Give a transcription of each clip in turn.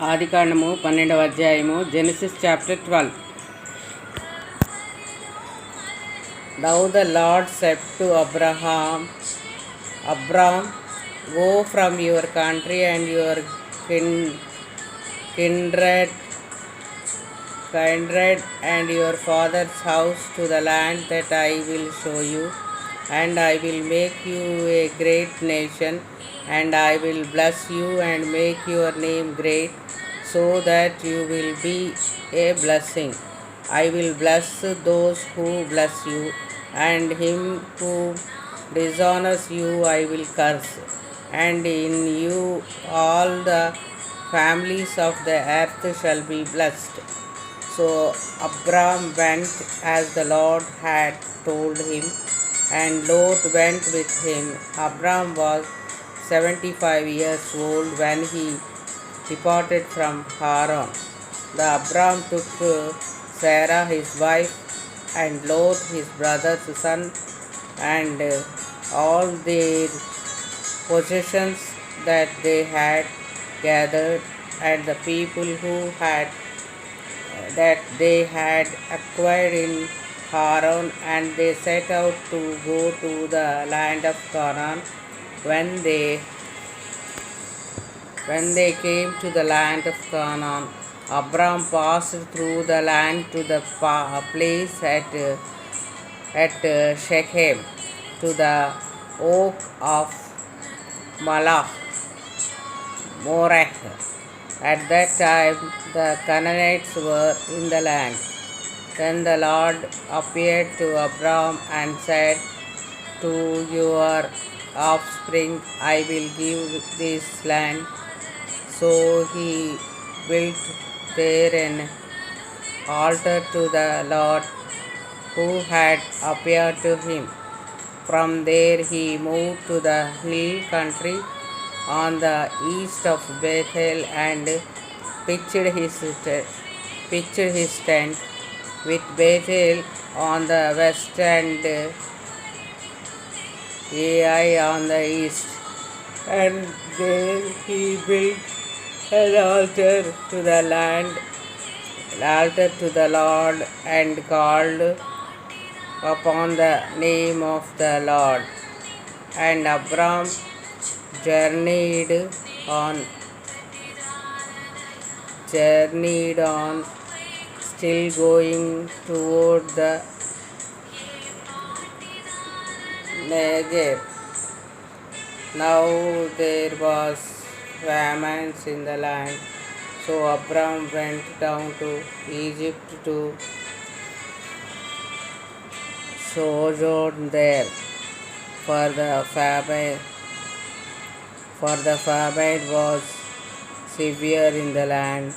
ఆదికాండము 12వ అధ్యాయము. Genesis chapter 12. Now the Lord said to Abram, go from your country and your kindred and your father's house to the land that I will show you, and I will make you a great nation, and I will bless you and make your name great, so that you will be a blessing. I will bless those who bless you, and him who dishonors you I will curse, and in you all the families of the earth shall be blessed. So Abram went as the Lord had told him, and Lot went with him. Abram was 75 years old when he departed from Haran. The Abram took Sarah his wife, and Lot his brother's son, and all their possessions that they had gathered, and the people that they had acquired in Haran, and they set out to go to the land of Canaan. When they came to the land of Canaan, Abram passed through the land to the place at Shechem, to the oak of Moreh. At that time the Canaanites were in the land. Then the Lord appeared to Abram and said, to your offspring I will give this land. So he built there an altar to the Lord who had appeared to him. From there he moved to the hill country on the east of Bethel, and pitched his tent with Bethel on the west and Ai on the east. And there he built an altar to the Lord, and called upon the name of the Lord. And Abram journeyed on, still going toward the Negev. Now there was famines in the land, so Abram went down to Egypt to sojourn there, for the famine was severe in the land.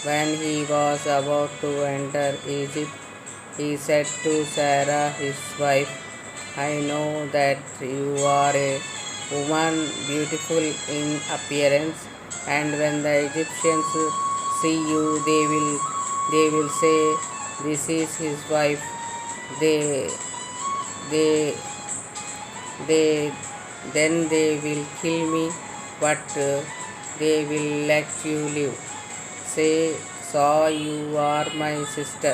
When he was about to enter Egypt, he said to Sarah his wife, I know that you are a woman beautiful in appearance, and when the Egyptians see you, they will say, this is his wife. Then they will kill me, but they will let you live. Say you are my sister,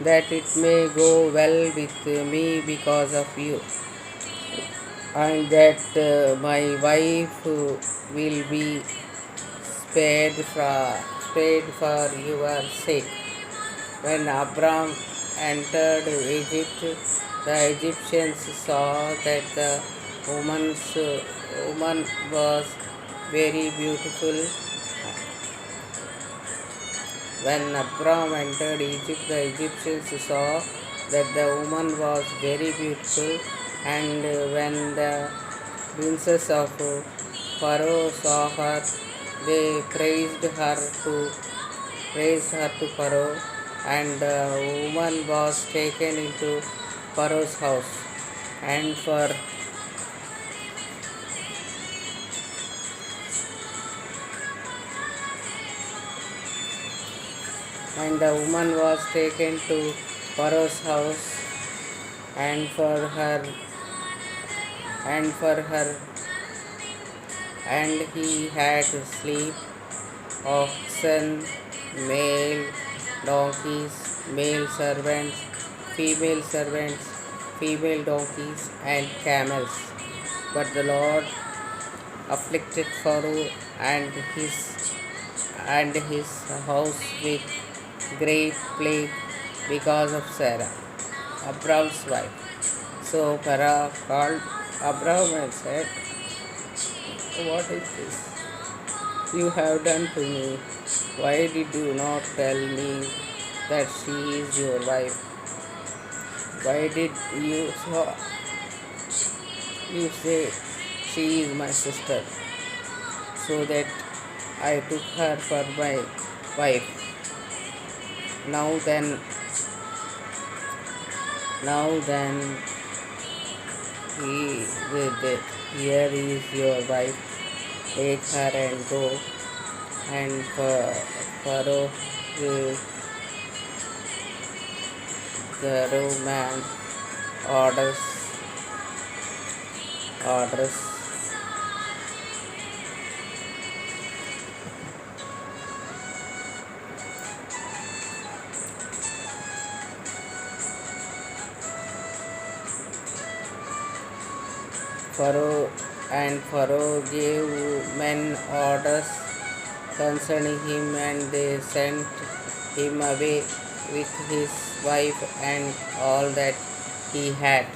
that it may go well with me because of you, and that my wife will be spared for your sake. When Abram entered Egypt, the Egyptians saw that the woman was very beautiful. When Abram entered Egypt, the Egyptians saw that the woman was very beautiful, and when the princes of Pharaoh saw her, they praised her to Pharaoh, and the woman was taken into Pharaoh's house. And the woman was taken to Pharaoh's house, and for her And he had sleep, oxen, male donkeys, male servants, female donkeys, and camels. But the Lord afflicted Pharaoh and his house with great plague because of Sarah, Abraham's wife. So Pharaoh called Abraham and said, "What is this you have done to me? Why did you not tell me that she is your wife? Why did you say she is my sister, so that I took her for my wife? Now then, now then, he with it. Here is your wife. Take her and go." And Pharaoh, the man, orders orders Pharaoh gave men orders concerning him, and they sent him away with his wife and all that he had.